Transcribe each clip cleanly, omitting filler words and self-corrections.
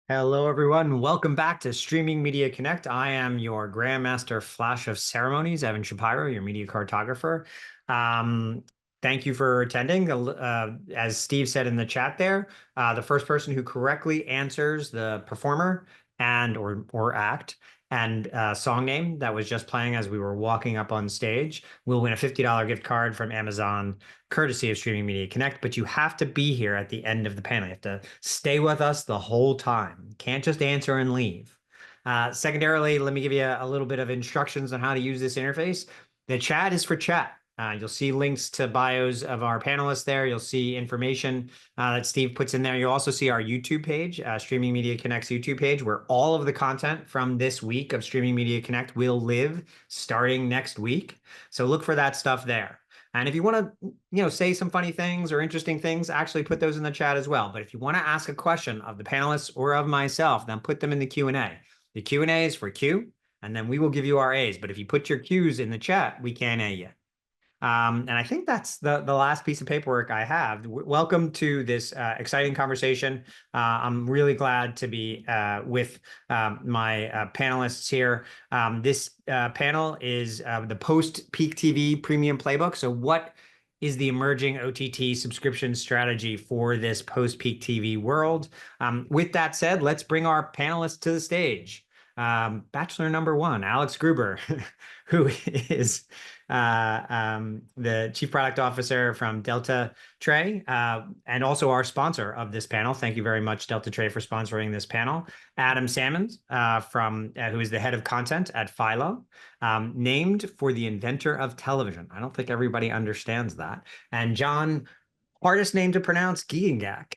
Hello, everyone. Welcome back to Streaming Media Connect. I am your Grandmaster Flash of Ceremonies, Evan Shapiro, your media cartographer. Um, Thank you for attending. As Steve said in the chat there, the first person who correctly answers the performer and or act and song name that was just playing as we were walking up on stage will win a $50 gift card from Amazon courtesy of Streaming Media Connect, but you have to be here at the end of the panel. You have to stay with us the whole time. Can't just answer and leave. Secondarily, let me give you a little bit of instructions on how to use this interface. The chat is for chat. You'll see links to bios of our panelists there. You'll see information that Steve puts in there. You'll also see our YouTube page, Streaming Media Connect's YouTube page, where all of the content from this week of Streaming Media Connect will live starting next week. So look for that stuff there. And if you want to, say some funny things or interesting things, actually put those in the chat as well. But if you want to ask a question of the panelists or of myself, then put them in the Q&A. The Q&A is for Q, and then we will give you our A's. But if you put your Q's in the chat, we can't A you. And I think that's the last piece of paperwork I have. Welcome to this exciting conversation. I'm really glad to be with my panelists here. This panel is the post-peak TV premium playbook. So what is the emerging OTT subscription strategy for this post-peak TV world? With that said, let's bring our panelists to the stage. Bachelor number one, Alex Gruber, who is the Chief Product Officer from Deltatre, and also our sponsor of this panel. Thank you very much, Deltatre, for sponsoring this panel. Adam Salmons, who is the head of content at Philo, named for the inventor of television. I don't think everybody understands that. And John, hardest name to pronounce, Giegengack.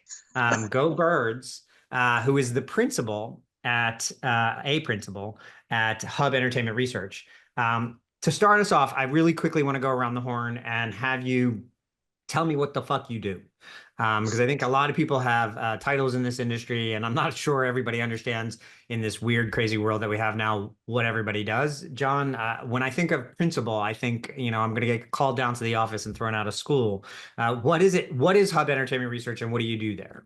Go Birds, who is the principal at Hub Entertainment Research. To start us off, I really quickly want to go around the horn and have you tell me what the fuck you do. Because I think a lot of people have titles in this industry, and I'm not sure everybody understands in this weird, crazy world that we have now what everybody does. John, when I think of principal, I think, I'm going to get called down to the office and thrown out of school. What is it? What is Hub Entertainment Research, and what do you do there?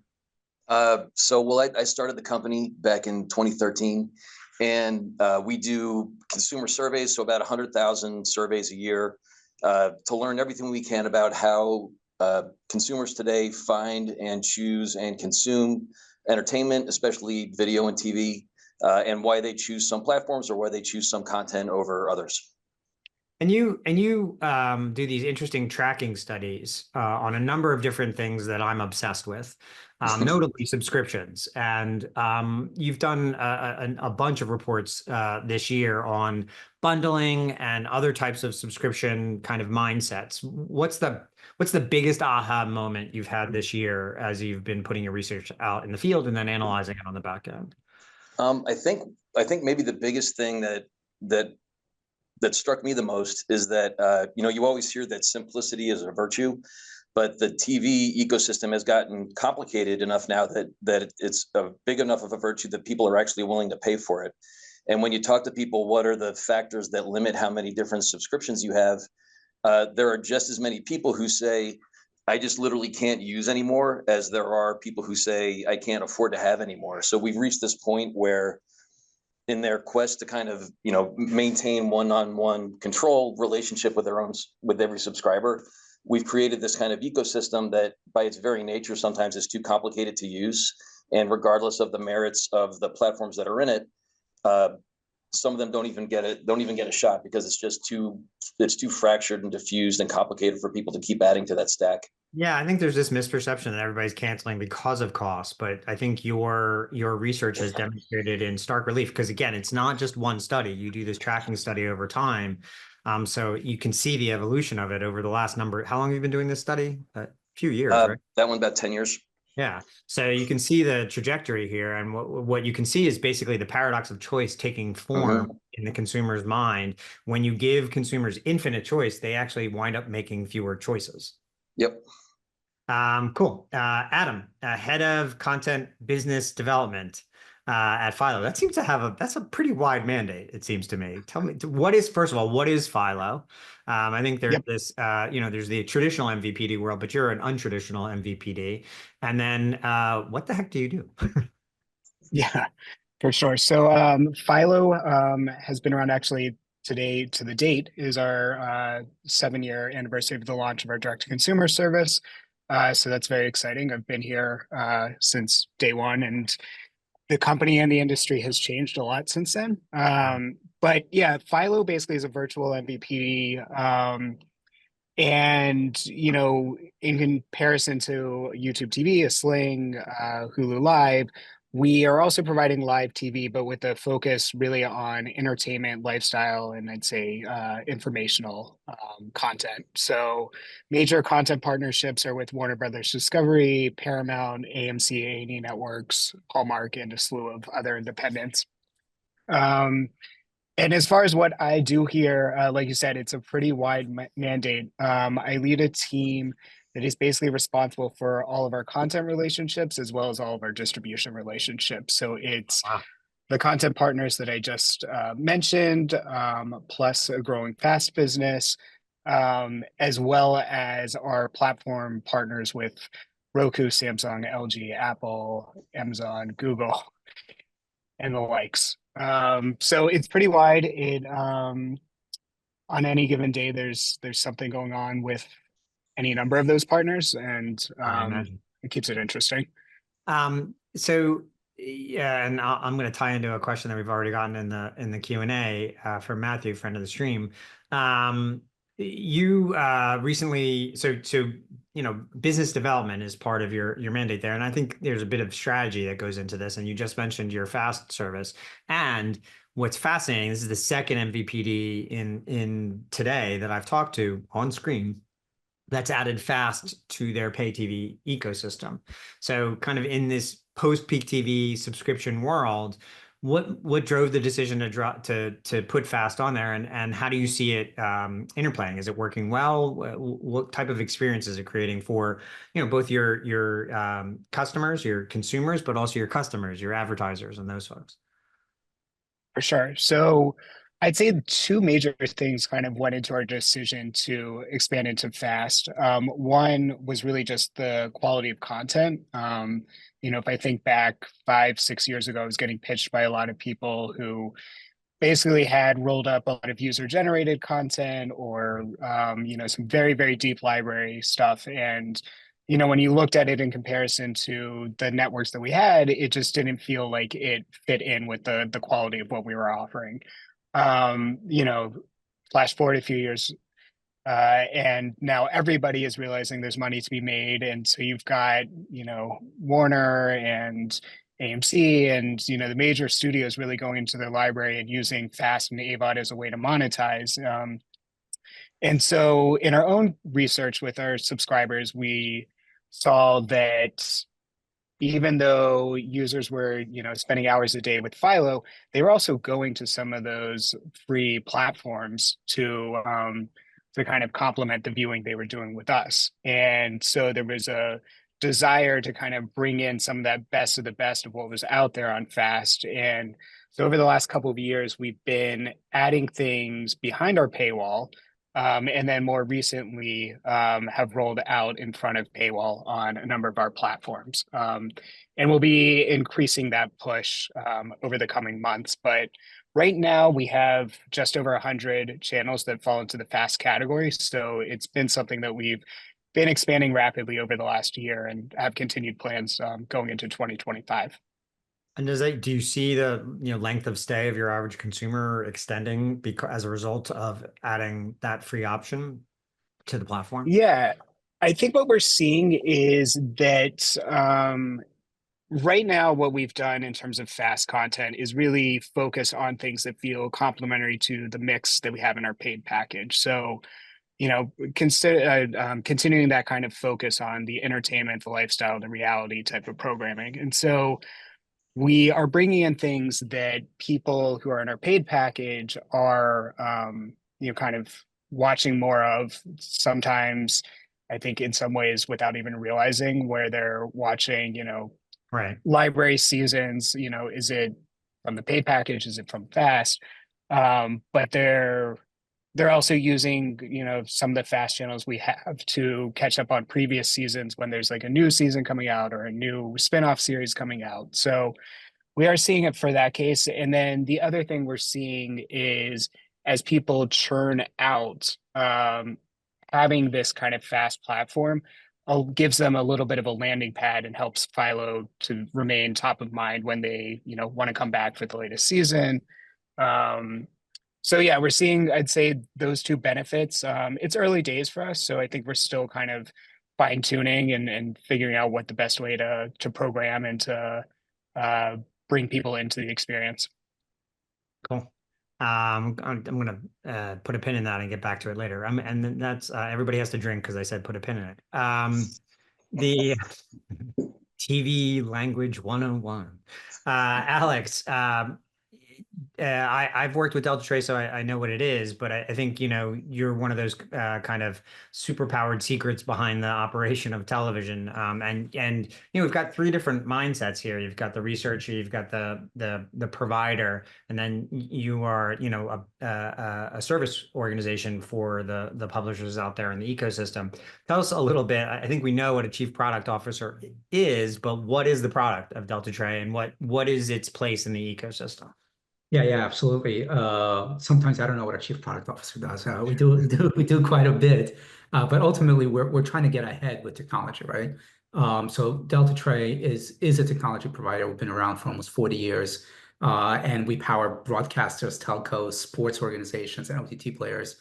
I started the company back in 2013, and we do consumer surveys, so about 100,000 surveys a year, to learn everything we can about how consumers today find and choose and consume entertainment, especially video and TV, and why they choose some platforms or why they choose some content over others. And you do these interesting tracking studies on a number of different things that I'm obsessed with, notably subscriptions. And you've done a bunch of reports this year on bundling and other types of subscription kind of mindsets. What's the biggest aha moment you've had this year as you've been putting your research out in the field and then analyzing it on the back end? I think maybe the biggest thing that struck me the most is that you always hear that simplicity is a virtue, but the TV ecosystem has gotten complicated enough now that it's a big enough of a virtue that people are actually willing to pay for it. And when you talk to people, what are the factors that limit how many different subscriptions you have? There are just as many people who say, I just literally can't use anymore, as there are people who say, I can't afford to have anymore. So we've reached this point where, in their quest to kind of maintain one-on-one control relationship with every subscriber, we've created this kind of ecosystem that by its very nature sometimes is too complicated to use, and regardless of the merits of the platforms that are in it, some of them don't even get a shot because it's too fractured and diffused and complicated for people to keep adding to that stack. Yeah, I think there's this misperception that everybody's canceling because of cost, but I think your research has demonstrated in stark relief, because again, it's not just one study. You do this tracking study over time. So you can see the evolution of it over the last number. How long have you been doing this study? A few years, right? That one about 10 years. Yeah. So you can see the trajectory here. And what you can see is basically the paradox of choice taking form in the consumer's mind. When you give consumers infinite choice, they actually wind up making fewer choices. Yep. Cool. Adam, head of content business development at Philo. That seems to that's a pretty wide mandate, it seems to me. Tell me, first of all, what is Philo? I think there's this, there's the traditional MVPD world, but you're an untraditional MVPD. And then what the heck do you do? Yeah, for sure. So Philo has been around actually today to the date is our 7-year anniversary of the launch of our direct-to-consumer service. So that's very exciting. I've been here since day one, and the company and the industry has changed a lot since then. But yeah, Philo basically is a virtual MVP. And in comparison to YouTube TV, a Sling, Hulu Live, we are also providing live TV, but with a focus really on entertainment, lifestyle, and I'd say informational content. So major content partnerships are with Warner Brothers Discovery, Paramount, AMC, A&E Networks, Hallmark, and a slew of other independents. Um, and as far as what I do here, like you said, it's a pretty wide mandate. I lead a team that is basically responsible for all of our content relationships as well as all of our distribution relationships. So it's Wow. the content partners that I just mentioned, plus a growing fast business, as well as our platform partners with Roku, Samsung, LG, Apple, Amazon, Google, and the likes. So it's pretty wide. It on any given day, there's something going on with any number of those partners, and I imagine. it keeps it interesting. So yeah, and I'm going to tie into a question that we've already gotten in the Q&A from Matthew, friend of the stream. You recently, business development is part of your mandate there, and I think there's a bit of strategy that goes into this. And you just mentioned your fast service, and what's fascinating, this is the second MVPD in today that I've talked to on screen that's added fast to their pay TV ecosystem. So kind of in this post-peak TV subscription world, what drove the decision to put fast on there, and how do you see it interplaying? Is it working well? What type of experience is it creating for both your customers, your consumers, but also your customers, your advertisers, and those folks? For sure. So I'd say the two major things kind of went into our decision to expand into fast. One was really just the quality of content. If I think back 5, 6 years ago, I was getting pitched by a lot of people who basically had rolled up a lot of user generated content or some very, very deep library stuff. And when you looked at it in comparison to the networks that we had, it just didn't feel like it fit in with the quality of what we were offering. um you know Flash forward a few years, and now everybody is realizing there's money to be made. And so you've got, Warner and AMC and, the major studios really going into their library and using FAST and AVOD as a way to monetize. And so in our own research with our subscribers, we saw that even though users were, spending hours a day with Philo, they were also going to some of those free platforms to kind of complement the viewing they were doing with us. And so there was a desire to kind of bring in some of that best of the best of what was out there on Fast. And so over the last couple of years, we've been adding things behind our paywall, and then more recently have rolled out in front of paywall on a number of our platforms. And we'll be increasing that push over the coming months. But right now we have just over 100 channels that fall into the fast category. So it's been something that we've been expanding rapidly over the last year and have continued plans going into 2025. And do you see the length of stay of your average consumer extending because as a result of adding that free option to the platform? Yeah, I think what we're seeing is that right now, what we've done in terms of fast content is really focus on things that feel complementary to the mix that we have in our paid package. So, consider continuing that kind of focus on the entertainment, the lifestyle, the reality type of programming. And so we are bringing in things that people who are in our paid package are, kind of watching more of. Sometimes, I think in some ways without even realizing, where they're watching, Right. library seasons. Is it from the paid package? Is it from Fast? But they're also using, some of the Fast channels we have to catch up on previous seasons when there's like a new season coming out or a new spinoff series coming out. So We are seeing it for that case. And then the other thing we're seeing is as people churn out, having this kind of fast platform gives them a little bit of a landing pad and helps Philo to remain top of mind when they, want to come back for the latest season. Um, so yeah, we're seeing, I'd say, those two benefits. It's early days for us, so I think we're still kind of fine tuning and figuring out what the best way to program and to uh, bring people into the experience. Cool. I'm gonna put a pin in that and get back to it later. And then that's everybody has to drink because I said put a pin in it. The TV language 101. Alex, I've worked with Deltatre, so I know what it is, but I think, you're one of those kind of superpowered secrets behind the operation of television. And we've got three different mindsets here. You've got the researcher, you've got the provider, and then you are, a service organization for the publishers out there in the ecosystem. Tell us a little bit. I think we know what a chief product officer is, but what is the product of Deltatre and what is its place in the ecosystem? Yeah, absolutely. Sometimes I don't know what a chief product officer does. We do quite a bit, but ultimately we're trying to get ahead with technology, right? So Deltatre is a technology provider. We've been around for almost 40 years, and we power broadcasters, telcos, sports organizations, and OTT players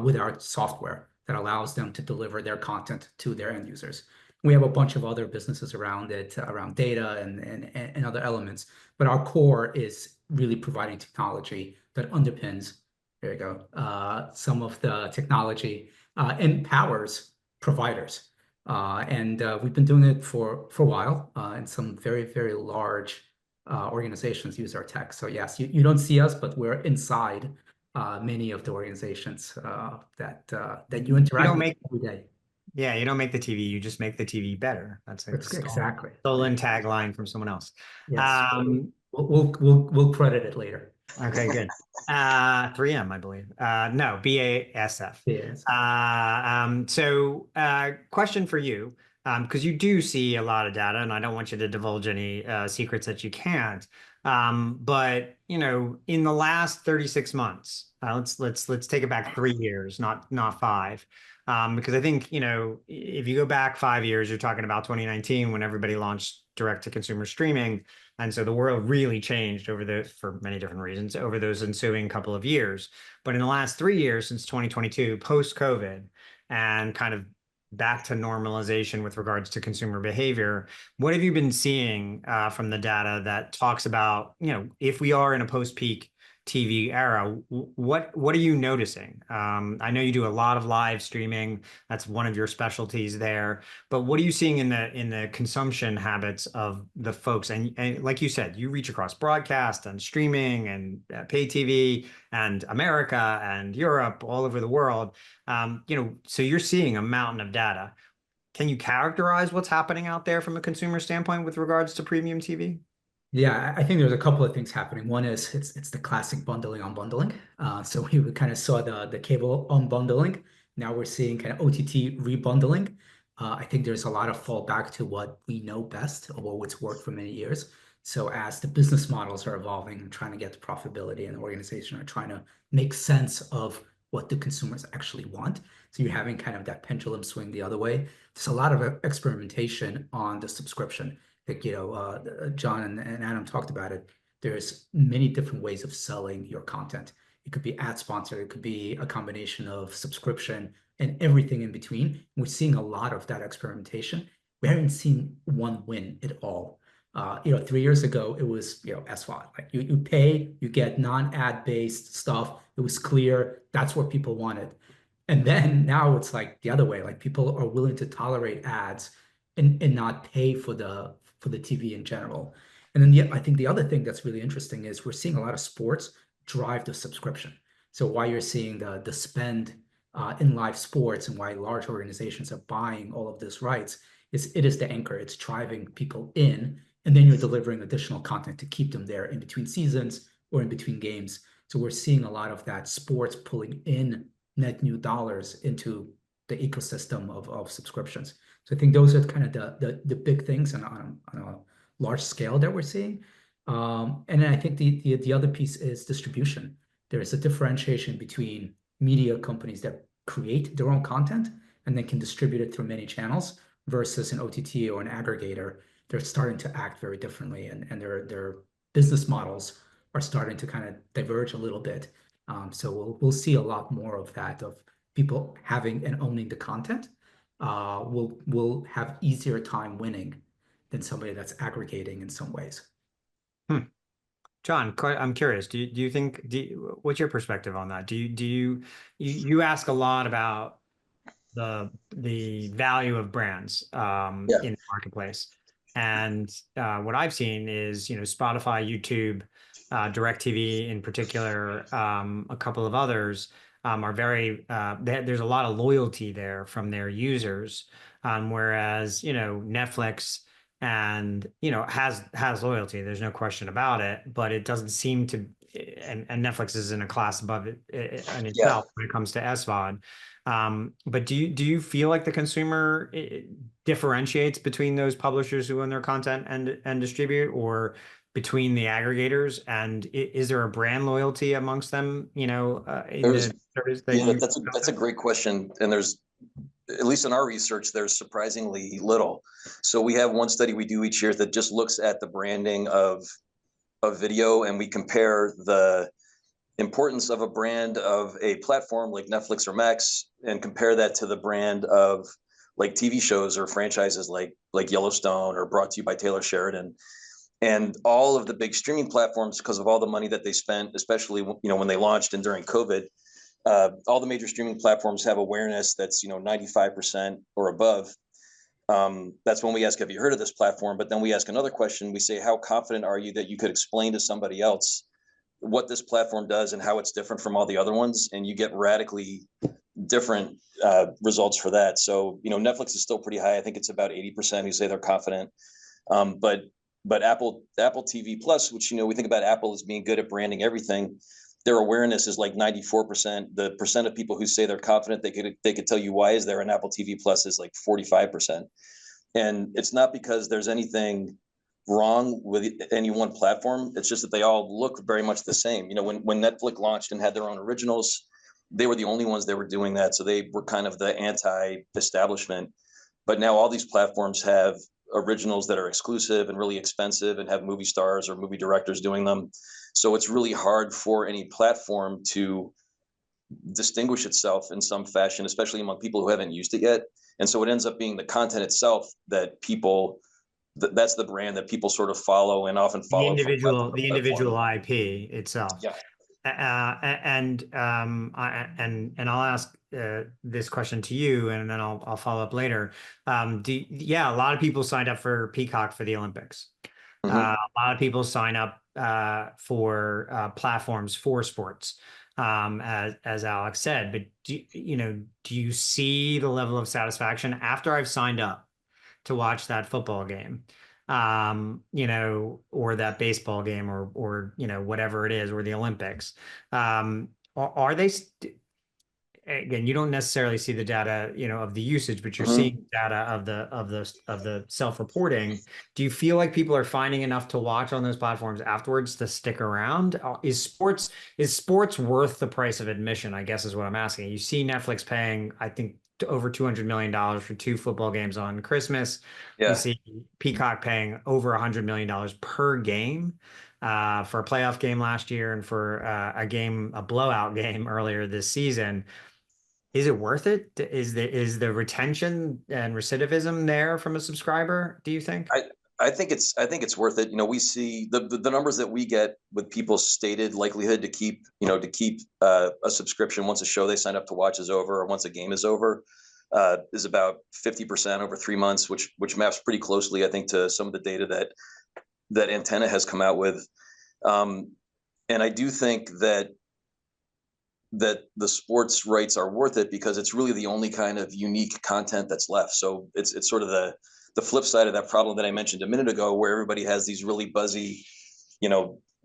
with our software that allows them to deliver their content to their end users. We have a bunch of other businesses around it, around data and other elements, but our core is really providing technology that underpins, there you go, some of the technology empowers providers. And we've been doing it for a while, and some very, very large organizations use our tech. So yes, you don't see us, but we're inside many of the organizations that you interact with every day. Yeah, you don't make the TV, you just make the TV better. That's a Exactly. stolen tagline from someone else. Yes. We'll credit it later. Okay, good. 3M, I believe. No, BASF. Yes. Question for you, because you do see a lot of data, and I don't want you to divulge any secrets that you can't. But in the last 36 months, let's take it back 3 years, not five. Because I think, if you go back 5 years, you're talking about 2019 when everybody launched direct to consumer streaming. And so the world really changed for many different reasons, over those ensuing couple of years. But in the last 3 years, since 2022, post-COVID, and kind of back to normalization with regards to consumer behavior, what have you been seeing from the data that talks about, if we are in a post-peak TV era, what are you noticing? I know you do a lot of live streaming. That's one of your specialties there. But what are you seeing in the consumption habits of the folks? And like you said, you reach across broadcast and streaming and pay TV and America and Europe, all over the world. So you're seeing a mountain of data. Can you characterize what's happening out there from a consumer standpoint with regards to premium TV? Yeah, I think there's a couple of things happening. One is it's the classic bundling unbundling. So we kind of saw the cable unbundling. Now we're seeing kind of OTT rebundling. I think there's a lot of fallback to what we know best or what's worked for many years. So as the business models are evolving and trying to get to profitability, and the organization are trying to make sense of what the consumers actually want. So you're having kind of that pendulum swing the other way. There's a lot of experimentation on the subscription. Like, John and Adam talked about it. There's many different ways of selling your content. It could be ad sponsored, it could be a combination of subscription and everything in between. We're seeing a lot of that experimentation. We haven't seen one win at all. 3 years ago, it was, SVOD. Like you pay, you get non-ad based stuff. It was clear. That's what people wanted. And then now it's like the other way. Like people are willing to tolerate ads and not pay for the TV in general. And then I think the other thing that's really interesting is we're seeing a lot of sports drive the subscription. So why you're seeing the spend in live sports and why large organizations are buying all of this rights is it is the anchor. It's driving people in, and then you're delivering additional content to keep them there in between seasons or in between games. So we're seeing a lot of that sports pulling in net new dollars into the ecosystem of subscriptions. So I think those are kind of the big things on a large scale that we're seeing. And then I think the other piece is distribution. There is a differentiation between media companies that create their own content and then can distribute it through many channels versus an OTT or an aggregator. They're starting to act very differently, and their business models are starting to kind of diverge a little bit. So we'll see a lot more of that, of people having and owning the content. Will have easier time winning than somebody that's aggregating in some ways. John, I'm curious. Do you think? What's your perspective on that? You ask a lot about the value of brands Yeah. in the marketplace, and what I've seen is Spotify, YouTube, DirecTV in particular, a couple of others are very. There's a lot of loyalty there from their users, whereas Netflix and has loyalty, there's no question about it, but it doesn't seem to, and Netflix is in a class above it in itself when it comes to SVOD. But do you feel like the consumer differentiates between those publishers who own their content and distribute, or between the aggregators? And is there a brand loyalty amongst them, in the service that that's a great question, and there's, at least in our research, there's surprisingly little. So we have one study we do each year that just looks at the branding of video, and we compare the importance of a brand of a platform like Netflix or Max, and compare that to the brand of like TV shows or franchises like Yellowstone or Brought to You by Taylor Sheridan. And all of the big streaming platforms, because of all the money that they spent, especially when they launched and during COVID, all the major streaming platforms have awareness that's 95% or above. That's when we ask, have you heard of this platform? But then we ask another question. We say, how confident are you that you could explain to somebody else what this platform does and how it's different from all the other ones? And you get radically different results for that. So Netflix is still pretty high. I think it's about 80% who say they're confident. But Apple TV Plus, which we think about Apple as being good at branding everything, their awareness is like 94%. The percent of people who say they're confident they could tell you why is there an Apple TV Plus is like 45%. And it's not because there's anything wrong with any one platform. It's just that they all look very much the same. When Netflix launched and had their own originals, they were the only ones that were doing that. So they were kind of the anti-establishment. But now all these platforms have originals that are exclusive and really expensive and have movie stars or movie directors doing them. So it's really hard for any platform to distinguish itself in some fashion, especially among people who haven't used it yet. And so it ends up being the content itself that that's the brand that people sort of follow and often follow. The individual IP itself. Yeah. And I'll ask this question to you, and then I'll follow up later. A lot of people signed up for Peacock for the Olympics. Mm-hmm. A lot of people sign up for platforms for sports, as Alex said. But do you see the level of satisfaction after I've signed up to watch that football game, or that baseball game, or whatever it is, or the Olympics? Are they again, you don't necessarily see the data, of the usage, but you're seeing data of the self-reporting. Do you feel like people are finding enough to watch on those platforms afterwards to stick around? Is sports worth the price of admission, I guess is what I'm asking. You see Netflix paying, I think, over $200 million for 2 football games on Christmas. Yeah. You see Peacock paying over $100 million per game for a playoff game last year, and for a blowout game earlier this season. Is it worth it? Is the retention and recidivism there from a subscriber, do you think? I think it's worth it. We see the numbers that we get with people's stated likelihood to keep a subscription once a show they sign up to watch is over, or once a game is over, is about 50% over 3 months, which maps pretty closely, I think, to some of the data that Antenna has come out with. And I do think that the sports rights are worth it because it's really the only kind of unique content that's left. So it's sort of the flip side of that problem that I mentioned a minute ago, where everybody has these really buzzy,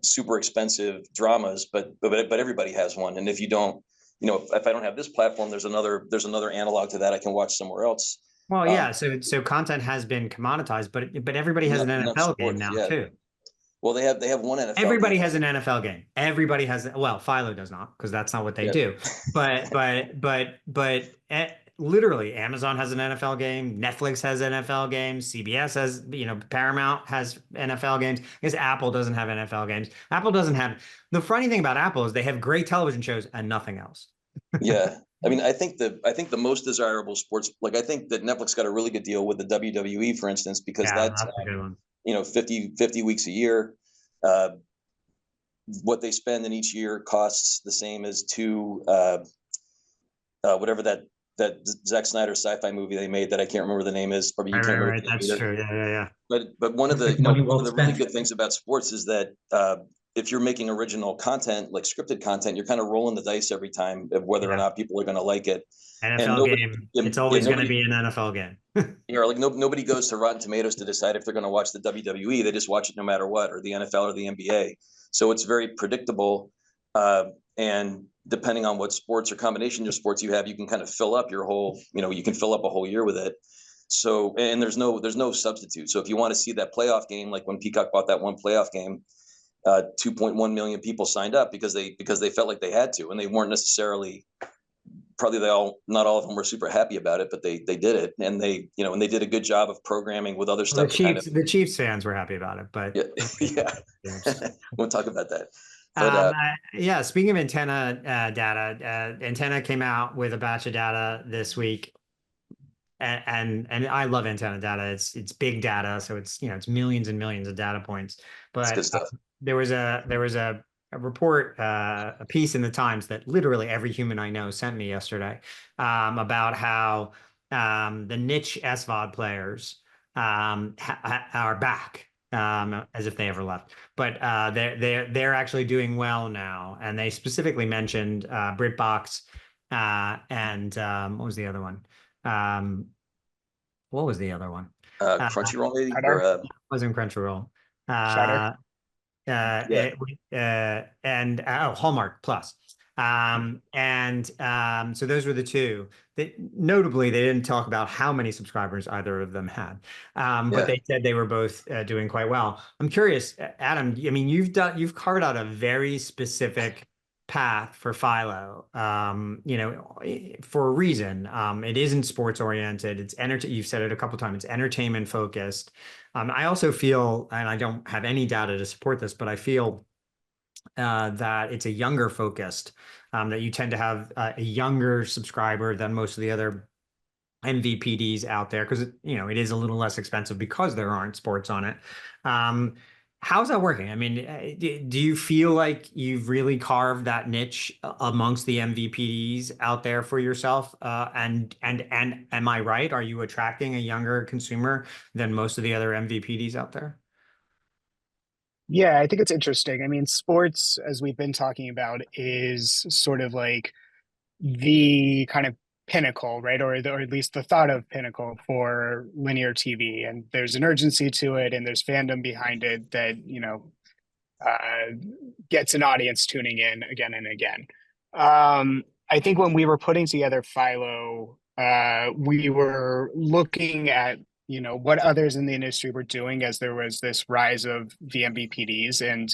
super expensive dramas, but everybody has one. And if you don't, if I don't have this platform, there's another analog to that I can watch somewhere else. Well, yeah. So content has been commoditized, but everybody has an NFL game now too. Well, they have one NFL Everybody game. has an NFL game. Everybody has, well, Philo does not because that's not what they Yeah. do. But literally Amazon has an NFL game, Netflix has NFL games, CBS has, Paramount has NFL games. I guess Apple doesn't have NFL games. Apple doesn't have, the funny thing about Apple is they have great television shows and nothing else. Yeah. I mean, I think the most desirable sports, like I think that Netflix got a really good deal with the WWE, for instance, because Yeah, that's that's a good one. 50 weeks a year. Uh, what they spend in each year costs the same as whatever that Zack Snyder sci-fi movie they made that I can't remember the name is. Probably you Right, can't right, remember right. the name That's either. true. Yeah. But one of the Money one well of the really spent. good things about sports is that if you're making original content like scripted content, you're kind of rolling the dice every time of whether or Yeah. not people are going to like it. And NFL nobody, game. yeah, It's yeah, always going to nobody, be an NFL game. like nobody goes to Rotten Tomatoes to decide if they're going to watch the WWE. They just watch it no matter what, or the NFL or the NBA. So it's very predictable. And depending on what sports or combination of sports you have, you can kind of fill up your whole, you can fill up a whole year with it. So, and there's no substitute. So if you want to see that playoff game, like when Peacock bought that one playoff game, 2.1 million people signed up because they felt like they had to, and they weren't necessarily, probably not all of them were super happy about it, but they did it, and they did a good job of programming with other Well, stuff to kind of, The Chiefs fans were happy about it, but yeah. games. Won't talk about that. But Yeah, speaking of antenna data, Antenna came out with a batch of data this week, and I love antenna data. It's big data, so it's millions and millions of data points. it's But good stuff. there was a report, a piece in the Times that literally every human I know sent me yesterday, about how the niche SVOD players are back. As if they ever left, but they're actually doing well now, and they specifically mentioned BritBox, and what was the other one? What was the other one? Crunchyroll maybe, Shudder, or Wasn't Crunchyroll. Shudder. yeah, And Hallmark Plus. So those were the two. Notably, they didn't talk about how many subscribers either of them had, but yeah. they said they were both doing quite well. I'm curious, Adam. I mean, you've carved out a very specific path for Philo, for a reason. It isn't sports oriented. It's you've said it a couple times. It's entertainment focused. I also feel, and I don't have any data to support this, but I feel that it's a younger focused, that you tend to have a younger subscriber than most of the other MVPDs out there, because it is a little less expensive because there aren't sports on it. How's that working? I mean, do you feel like you've really carved that niche amongst the MVPDs out there for yourself? And am I right? Are you attracting a younger consumer than most of the other MVPDs out there? Yeah, I think it's interesting. I mean, sports, as we've been talking about, is sort of like the kind of pinnacle, right? Or at least the thought of pinnacle for linear TV. And there's an urgency to it, and there's fandom behind it that, uh, gets an audience tuning in again and again. I think when we were putting together Philo, we were looking at what others in the industry were doing as there was this rise of VMVPDs, and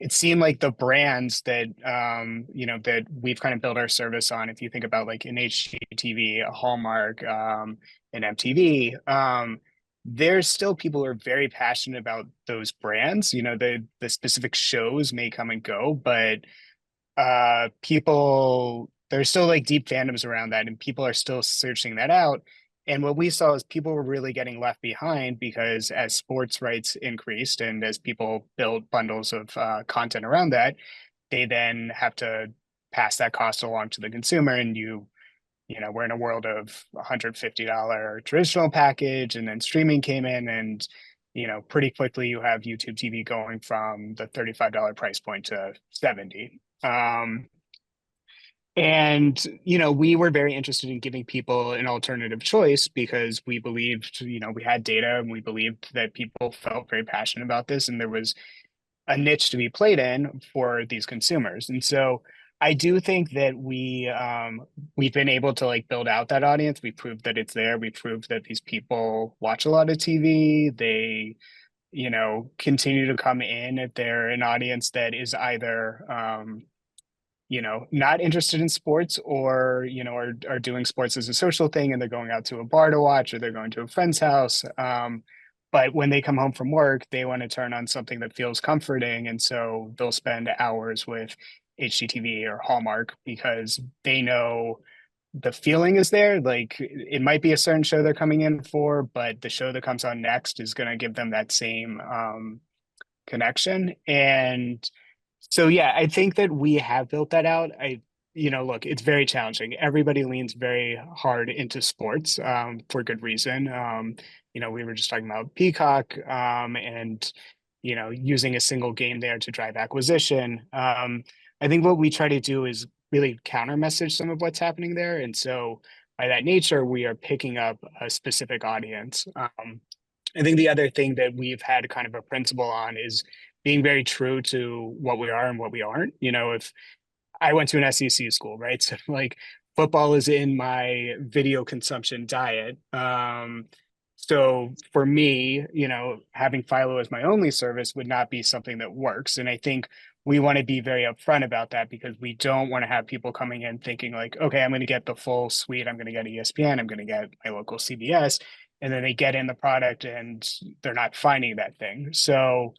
it seemed like the brands that that we've kind of built our service on. If you think about like an HGTV, a Hallmark, an MTV, there's still people who are very passionate about those brands. The specific shows may come and go, but people, there's still like deep fandoms around that, and people are still searching that out. And what we saw is people were really getting left behind, because as sports rights increased and as people build bundles of content around that, they then have to pass that cost along to the consumer. And we're in a world of $150 traditional package, and then streaming came in, and pretty quickly you have YouTube TV going from the $35 price point to 70. And we were very interested in giving people an alternative choice, because we believed, we had data, and we believed that people felt very passionate about this, and there was a niche to be played in for these consumers. And so I do think that we've been able to like build out that audience. We proved that it's there. We proved that these people watch a lot of TV. They continue to come in if they're an audience that is either, not interested in sports, or, are doing sports as a social thing and they're going out to a bar to watch, or they're going to a friend's house. But when they come home from work, they want to turn on something that feels comforting. And so they'll spend hours with HGTV or Hallmark because they know the feeling is there. Like, it might be a certain show they're coming in for, but the show that comes on next is going to give them that same connection. And so, yeah, I think that we have built that out. Look, it's very challenging. Everybody leans very hard into sports for good reason. We were just talking about Peacock, and using a single game there to drive acquisition. I think what we try to do is really counter message some of what's happening there. And so by that nature, we are picking up a specific audience. I think the other thing that we've had kind of a principle on is being very true to what we are and what we aren't. If I went to an SEC school, right? So like, football is in my video consumption diet. So for me, having Philo as my only service would not be something that works. And I think we want to be very upfront about that, because we don't want to have people coming in thinking like, okay, I'm going to get the full suite. I'm going to get ESPN. I'm going to get my local CBS. And then they get in the product and they're not finding that thing. So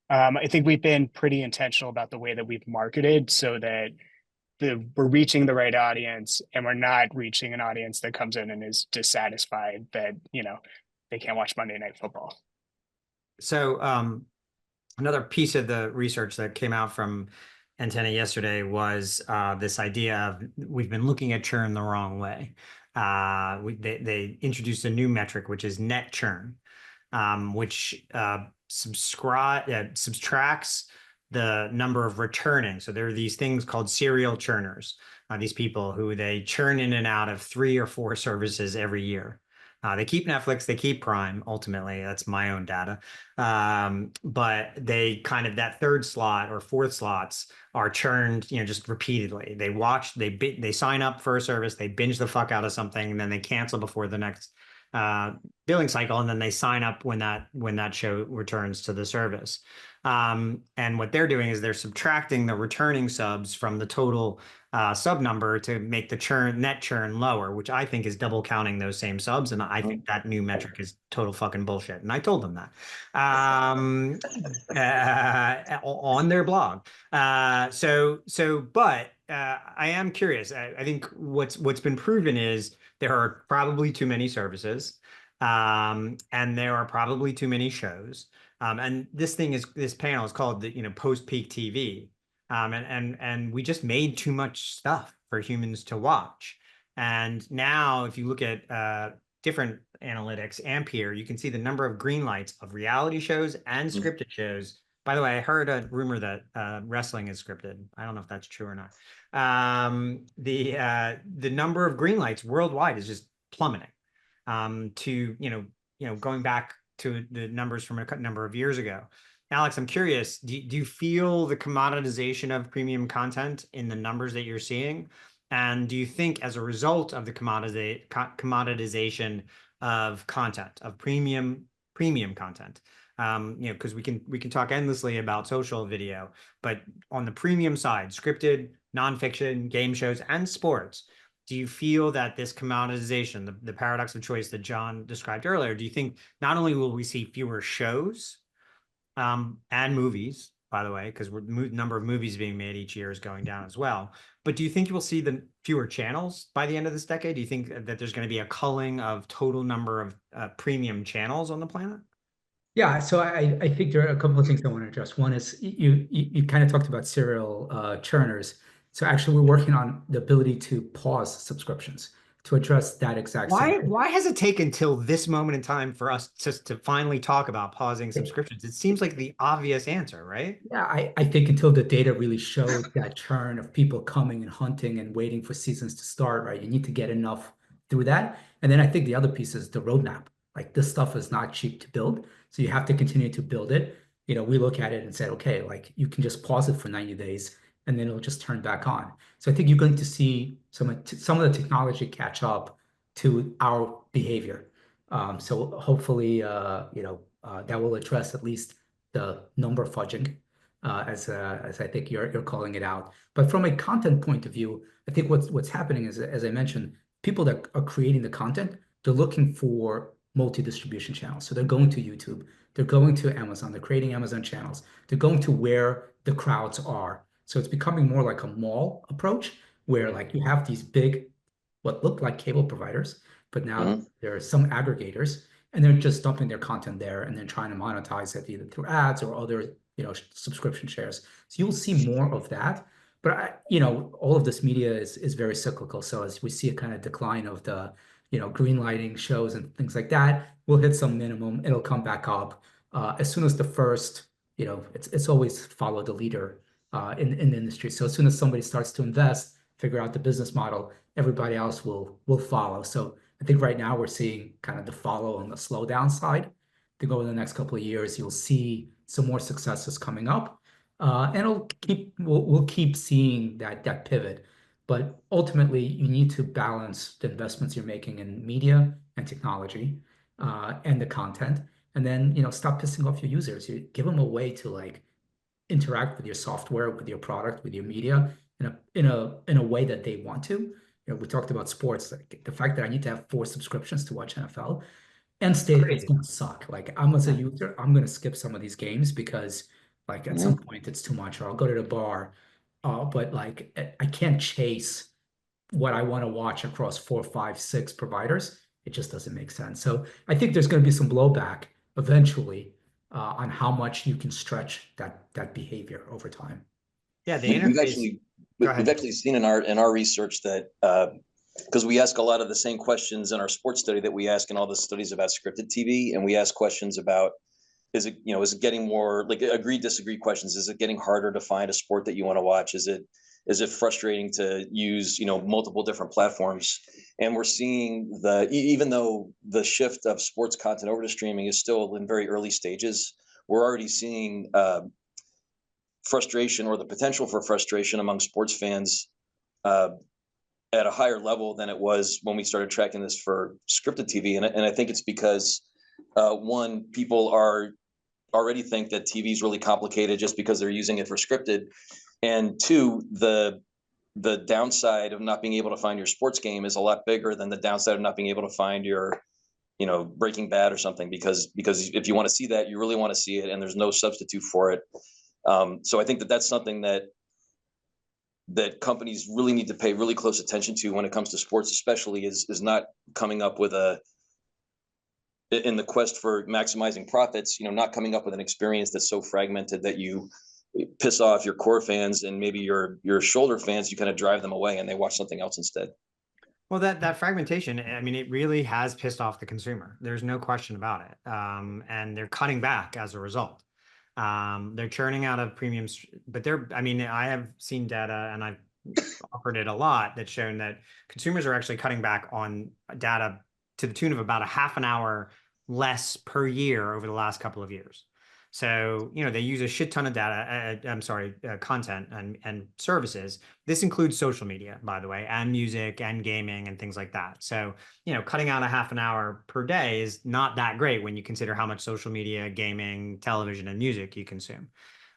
I think we've been pretty intentional about the way that we've marketed, so that we're reaching the right audience, and we're not reaching an audience that comes in and is dissatisfied that, they can't watch Monday Night Football. So another piece of the research that came out from Antenna yesterday was this idea of we've been looking at churn the wrong way. They introduced a new metric, which is net churn, which subtracts the number of returning. So there are these things called serial churners, these people who they churn in and out of 3 or 4 services every year. They keep Netflix, they keep Prime, ultimately. That's my own data. But they kind of, that third slot or fourth slots are churned, just repeatedly. They watch, they sign up for a service, they binge the fuck out of something, and then they cancel before the next billing cycle, and then they sign up when that show returns to the service. And what they're doing is they're subtracting the returning subs from the total sub number to make the net churn lower, which I think is double counting those same subs. And I think that new metric is total fucking bullshit. And I told them that on their blog. But I am curious. I think what's been proven is there are probably too many services, and there are probably too many shows. And this panel is called the post-peak TV. And we just made too much stuff for humans to watch. And now if you look at different analytics, Ampere, you can see the number of green lights of reality shows and scripted shows. By the way, I heard a rumor that wrestling is scripted. I don't know if that's true or not. The number of green lights worldwide is just plummeting to, going back to the numbers from a number of years ago. Alex, I'm curious, do you feel the commoditization of premium content in the numbers that you're seeing? And do you think as a result of the commoditization of content, of premium content, because we can talk endlessly about social video, but on the premium side, scripted, nonfiction, game shows, and sports, do you feel that this commoditization, the paradox of choice that John described earlier, do you think not only will we see fewer shows, and movies, by the way, because the number of movies being made each year is going down as well. But do you think you will see the fewer channels by the end of this decade? Do you think that there's going to be a culling of total number of premium channels on the planet? Yeah, so I think there are a couple of things I want to address. One is you kind of talked about serial churners. So actually, we're working on the ability to pause subscriptions to address that exact same. Why has it taken till this moment in time for us to finally talk about pausing subscriptions? It seems like the obvious answer, right? Yeah, I think until the data really shows that churn of people coming and hunting and waiting for seasons to start, right? You need to get enough through that. And then I think the other piece is the roadmap. Like, this stuff is not cheap to build, so you have to continue to build it. We look at it and said, okay, like, you can just pause it for 90 days and then it'll just turn back on. So I think you're going to see some of the technology catch up to our behavior. So hopefully, that will address at least the number fudging, as I think you're calling it out. But from a content point of view, I think what's happening is, as I mentioned, people that are creating the content, they're looking for multi-distribution channels. So they're going to YouTube, they're going to Amazon, they're creating Amazon channels, they're going to where the crowds are. So it's becoming more like a mall approach, where like you have these big, what look like cable providers, but now there are some aggregators, and they're just dumping their content there and then trying to monetize it either through ads or other, subscription shares. So you'll see more of that. But all of this media is very cyclical. So as we see a kind of decline of the, green lighting shows and things like that, we'll hit some minimum. It'll come back up as soon as the first, it's always follow the leader in the industry. So as soon as somebody starts to invest, figure out the business model, everybody else will follow. So I think right now we're seeing kind of the follow on the slowdown side. I think over the next couple of years, you'll see some more successes coming up. And we'll keep seeing that pivot. But ultimately, you need to balance the investments you're making in media and technology and the content. And then, stop pissing off your users. You give them a way to like interact with your software, with your product, with your media in a way that they want to. We talked about sports, like the fact that I need to have 4 subscriptions to watch NFL. And state, it's gonna suck. Like I'm as a user, I'm gonna skip some of these games because like at some point it's too much, or I'll go to the bar. But like I can't chase what I want to watch across 4, 5, 6 providers. It just doesn't make sense. So I think there's going to be some blowback eventually on how much you can stretch that behavior over time. Yeah, the interface. We've actually seen in our research that because we ask a lot of the same questions in our sports study that we ask in all the studies about scripted TV, and we ask questions about is it getting more like agree disagree questions? Is it getting harder to find a sport that you want to watch? Is it frustrating to use multiple different platforms? And we're seeing even though the shift of sports content over to streaming is still in very early stages, we're already seeing frustration or the potential for frustration among sports fans at a higher level than it was when we started tracking this for scripted TV. And I think it's because one, people already think that TV is really complicated just because they're using it for scripted. And 2, the downside of not being able to find your sports game is a lot bigger than the downside of not being able to find your, Breaking Bad or something, because if you want to see that, you really want to see it, and there's no substitute for it. So I think that's something that companies really need to pay really close attention to when it comes to sports, especially is not coming up with in the quest for maximizing profits, not coming up with an experience that's so fragmented that you piss off your core fans, and maybe your shoulder fans, you kind of drive them away and they watch something else instead. Well, that fragmentation, I mean, it really has pissed off the consumer. There's no question about it. And they're cutting back as a result. They're churning out of premiums, but I have seen data, and I've offered it a lot, that's shown that consumers are actually cutting back on data to the tune of about a half an hour less per year over the last couple of years. So, they use a shit ton of data, content and services. This includes social media, by the way, and music and gaming and things like that. So, cutting out a half an hour per day is not that great when you consider how much social media, gaming, television, and music you consume.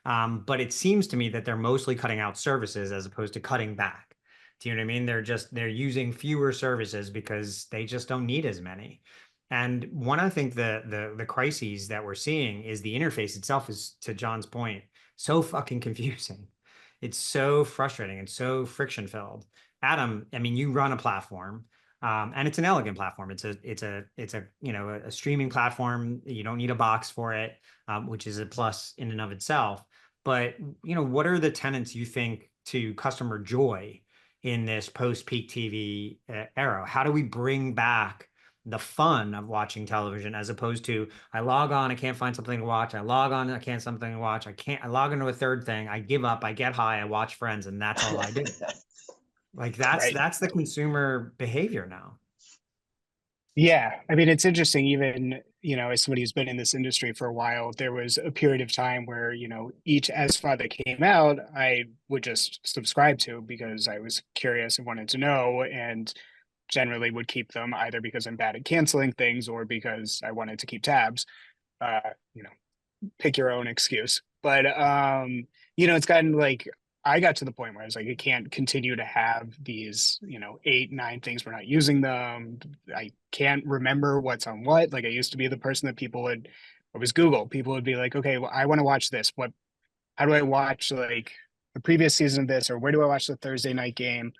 But it seems to me that they're mostly cutting out services as opposed to cutting back. Do you know what I mean? They're using fewer services because they just don't need as many. And one, I think the crises that we're seeing is the interface itself is, to John's point, so fucking confusing. It's so frustrating and so friction filled. Adam, I mean, you run a platform, and it's an elegant platform. It's a streaming platform. You don't need a box for it, which is a plus in and of itself. But what are the tenets you think to customer joy in this post-peak TV era? How do we bring back the fun of watching television, as opposed to I log on, I can't find something to watch. I log on, I can't something to watch. I log into a third thing. I give up. I get high. I watch Friends, and that's all I do. Like that's the consumer behavior now. Yeah, I mean, it's interesting. Even as somebody who's been in this industry for a while, there was a period of time where each SVOD that came out, I would just subscribe to because I was curious and wanted to know, and generally would keep them either because I'm bad at canceling things or because I wanted to keep tabs. you know, pick your own excuse. But you know, it's gotten like I got to the point where I was like, I can't continue to have these, you know, 8, 9 things we're not using them. I can't remember what's on what. Like I used to be the person that people would, it was Google. People would be like, okay, well, I want to watch this. How do I watch like the previous season of this, or where do I watch the Thursday night game?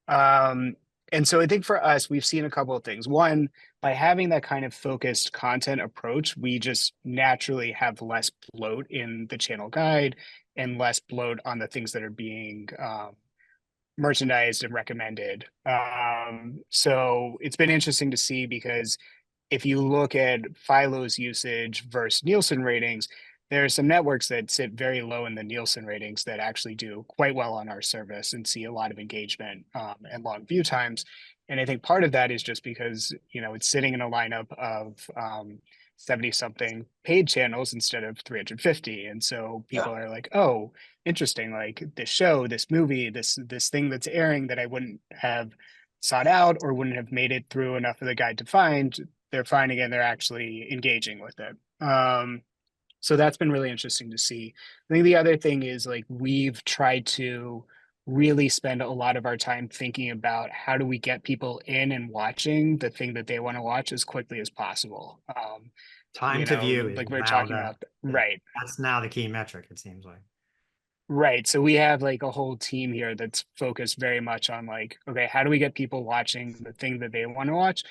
Um, and so I think for us, we've seen a couple of things. One, by having that kind of focused content approach, we just naturally have less bloat in the channel guide and less bloat on the things that are being merchandised and recommended. So it's been interesting to see because if you look at Philo's usage versus Nielsen ratings, there are some networks that sit very low in the Nielsen ratings that actually do quite well on our service and see a lot of engagement and long view times. And I think part of that is just because, you know, it's sitting in a lineup of 70 something paid channels instead of 350. And so people are like, oh, interesting, like this show, this movie, this thing that's airing that I wouldn't have sought out or wouldn't have made it through enough of the guide to find, they're finding and they're actually engaging with it. So that's been really interesting to see. I think the other thing is like we've tried to really spend a lot of our time thinking about how do we get people in and watching the thing that they want to watch as quickly as possible. Time to view like is we're now talking about, right? That's now the key metric, it seems like. Right. So we have like a whole team here that's focused very much on like, okay, how do we get people watching the thing that they want to watch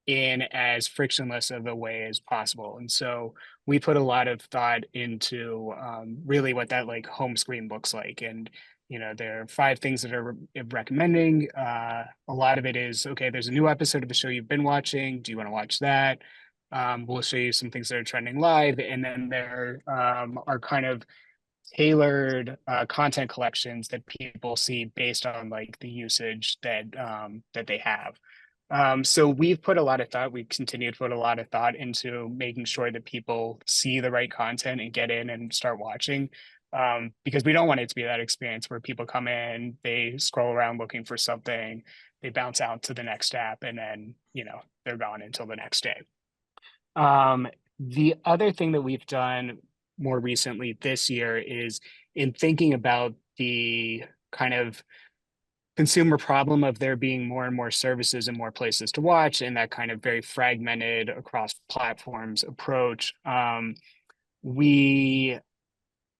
in as frictionless of a way as possible? And so we put a lot of thought into really what that like home screen looks like. And, you know, there are 5 things that are recommending. A lot of it is, okay, there's a new episode of the show you've been watching. Do you want to watch that? We'll show you some things that are trending live. And then there are kind of tailored content collections that people see based on like the usage that they have. So we've put a lot of thought, we continue to put a lot of thought into making sure that people see the right content and get in and start watching. Because we don't want it to be that experience where people come in, they scroll around looking for something, they bounce out to the next app, and then, you know, they're gone until the next day. The other thing that we've done more recently this year is in thinking about the kind of consumer problem of there being more and more services and more places to watch and that kind of very fragmented across platforms approach. We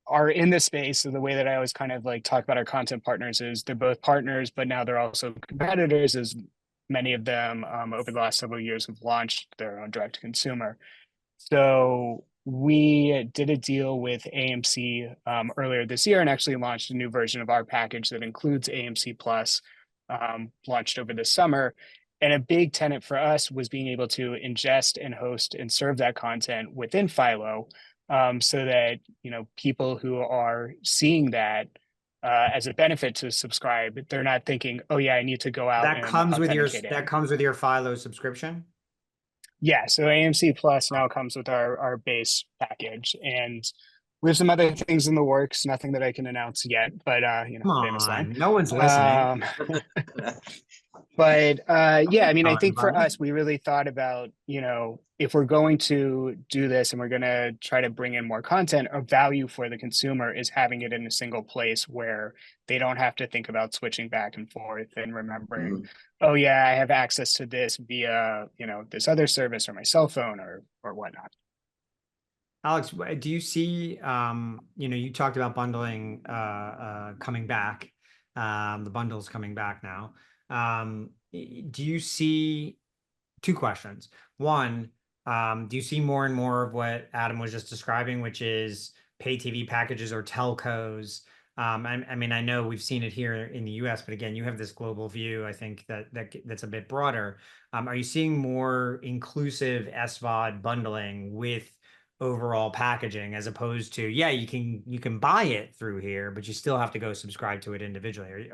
are in this space. So the way that I always kind of like talk about our content partners is they're both partners, but now they're also competitors, as many of them over the last several years have launched their own direct to consumer. So we did a deal with AMC earlier this year and actually launched a new version of our package that includes AMC Plus, launched over the summer. And a big tenet for us was being able to ingest and host and serve that content within Philo, so that, you know, people who are seeing that as a benefit to subscribe, they're not thinking, oh yeah, I need to go out That and comes with your authenticate in. comes with your Philo subscription? Yeah, so AMC Plus now comes with our base package, and we have some other things in the works. Nothing that I can announce yet, but you know, Come famous line. on, no one's listening. But yeah, I mean, I Oh, think for environment. us, we really thought about, you know, if we're going to do this and we're going to try to bring in more content, a value for the consumer is having it in a single place where they don't have to think about switching back and forth and remembering, oh yeah, I have access to this via, you know, this other service or my cell phone or whatnot. Alex, do you see, you know, you talked about bundling coming back, the bundles coming back now. Do you see 2 questions? One, do you see more and more of what Adam was just describing, which is pay TV packages or telcos? I mean, I know we've seen it here in the US, but again, you have this global view. I think that's a bit broader. Are you seeing more inclusive SVOD bundling with overall packaging as opposed to, yeah, you can buy it through here, but you still have to go subscribe to it individually?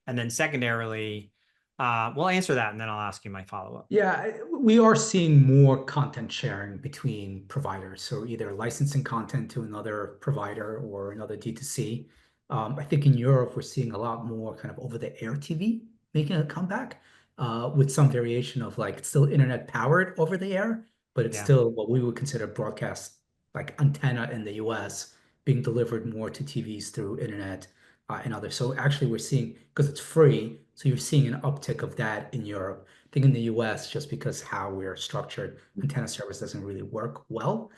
And then secondarily, we'll answer that and then I'll ask you my follow-up. Yeah, we are seeing more content sharing between providers. So either licensing content to another provider or another D2C. I think in Europe, we're seeing a lot more kind of over-the-air TV making a comeback, with some variation of like it's still internet powered over the air, but it's still what we would consider broadcast like antenna in the US being delivered more to TVs through internet and others. So actually we're seeing, because it's free, so you're seeing an uptick of that in Europe. I think in the US, just because how we're structured, antenna service doesn't really work well.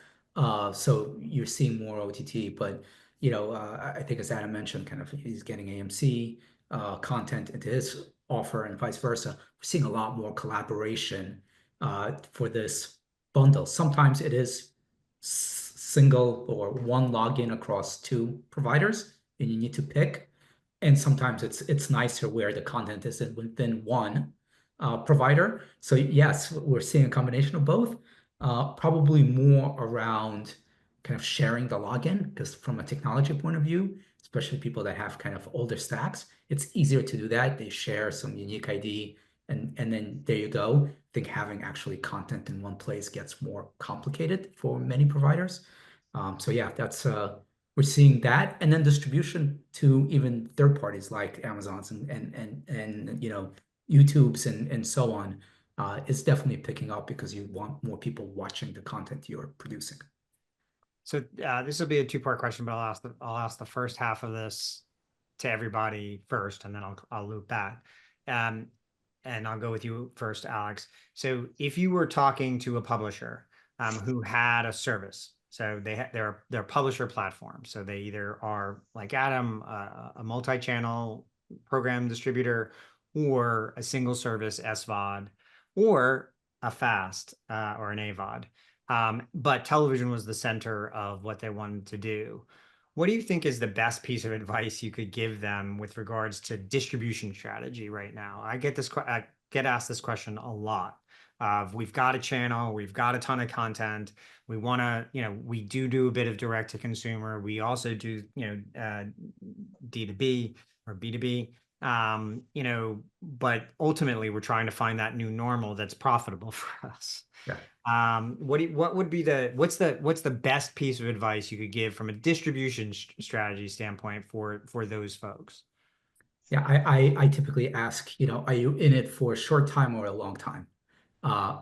So you're seeing more OTT, but I think as Adam mentioned, kind of he's getting AMC content into his offer and vice versa. We're seeing a lot more collaboration for this bundle. Sometimes it is single or one login across two providers, and you need to pick. And sometimes it's nicer where the content is within one provider. So yes, we're seeing a combination of both. Probably more around kind of sharing the login, because from a technology point of view, especially people that have kind of older stacks, it's easier to do that. They share some unique ID, and then there you go. I think having actually content in one place gets more complicated for many providers. So yeah, that's we're seeing that, and then distribution to even third parties like Amazon's and YouTube's and so on is definitely picking up because you want more people watching the content you're producing. So this will be a two-part question, but I'll ask the first half of this to everybody first, and then I'll loop back. And I'll go with you first, Alex. So if you were talking to a publisher who had a service, so they're publisher platform, so they either are like Adam, a multi-channel program distributor, or a single service SVOD, or a FAST or an AVOD. But television was the center of what they wanted to do. What do you think is the best piece of advice you could give them with regards to distribution strategy right now? I get asked this question a lot. We've got a channel, we've got a ton of content. We want to, we do a bit of direct to consumer. We also do, D2B or B2B. But ultimately we're trying to find that new normal that's profitable for us. Yeah. What's the best piece of advice you could give from a distribution strategy standpoint for those folks? Yeah, I typically ask, are you in it for a short time or a long time?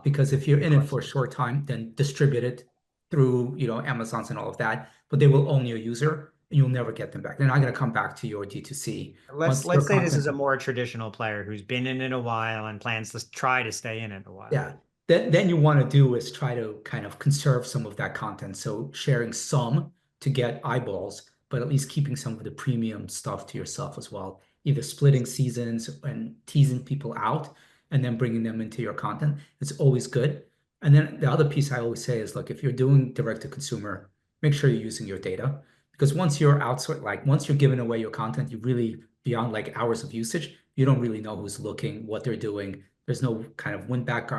Because if you're in it for a short time, then distribute it through, Amazon's and all of that, but they will own your user and you'll never get them back. They're not going to come back to your D2C. Let's say this is a more traditional player who's been in it a while and plans to try to stay in it a while. Yeah. Then you want to do is try to kind of conserve some of that content. So sharing some to get eyeballs, but at least keeping some of the premium stuff to yourself as well. Either splitting seasons and teasing people out and then bringing them into your content. It's always good. And then the other piece I always say is, look, if you're doing direct to consumer, make sure you're using your data. Because once you're once you're giving away your content, you really, beyond like hours of usage, you don't really know who's looking, what they're doing. There's no kind of win back,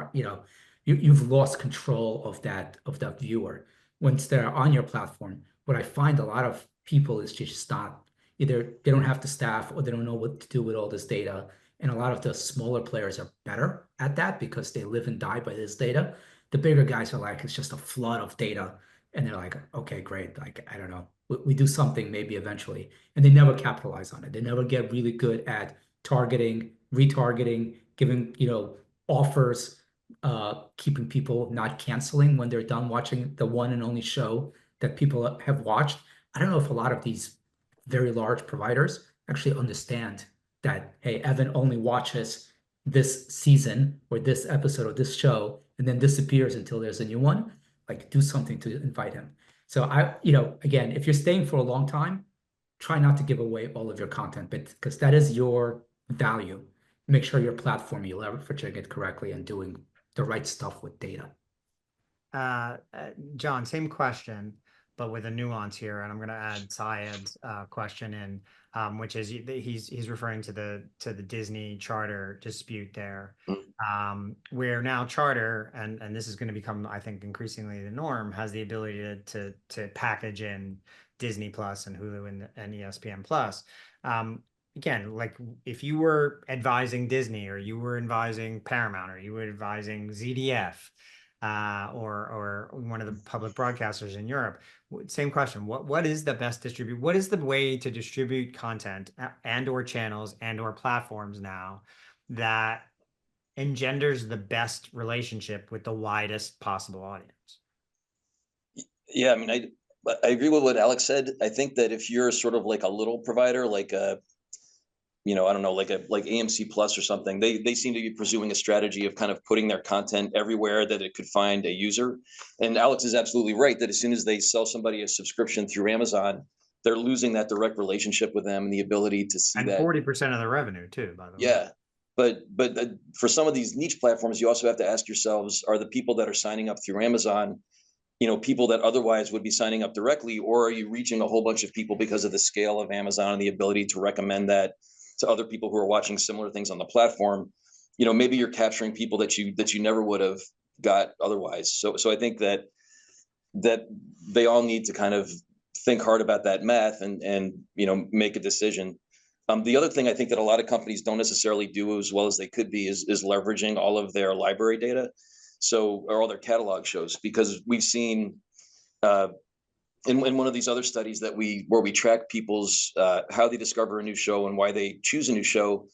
you've lost control of that viewer. Once they're on your platform, what I find a lot of people is just not, either they don't have the staff or they don't know what to do with all this data. And a lot of the smaller players are better at that because they live and die by this data. The bigger guys are like, it's just a flood of data. And they're like, okay, great. Like, I don't know. We do something maybe eventually. And they never capitalize on it. They never get really good at targeting, retargeting, giving, offers, keeping people not canceling when they're done watching the one and only show that people have watched. I don't know if a lot of these very large providers actually understand that, hey, Evan only watches this season or this episode of this show and then disappears until there's a new one. Like, do something to invite him. So again, if you're staying for a long time, try not to give away all of your content, but because that is your value. Make sure your platform, you're leveraging it correctly and doing the right stuff with data. John, same question, but with a nuance here, and I'm going to add Syed's question in, which is he's referring to the Disney Charter dispute there, where now Charter, and this is going to become, I think, increasingly the norm, has the ability to package in Disney Plus and Hulu and ESPN Plus. Again, like if you were advising Disney or you were advising Paramount or you were advising ZDF or one of the public broadcasters in Europe, same question. What is the best what is the way to distribute content and or channels and or platforms now that engenders the best relationship with the widest possible audience? Yeah, I mean, I agree with what Alex said. I think that if you're sort of like a little provider, like a, I don't know, like AMC Plus or something, they seem to be pursuing a strategy of kind of putting their content everywhere that it could find a user. And Alex is absolutely right that as soon as they sell somebody a subscription through Amazon, they're losing that direct relationship with them and the ability to see And that. 40% of the revenue too, by the way. Yeah. But for some of these niche platforms, you also have to ask yourselves, are the people that are signing up through Amazon, people that otherwise would be signing up directly, or are you reaching a whole bunch of people because of the scale of Amazon and the ability to recommend that to other people who are watching similar things on the platform? Maybe you're capturing people that you never would have got otherwise. So I think that they all need to kind of think hard about that math and make a decision. The other thing I think that a lot of companies don't necessarily do as well as they could be is leveraging all of their library data, or all their catalog shows, because we've seen in one of these other studies where we track people's how they discover a new show and why they choose a new show.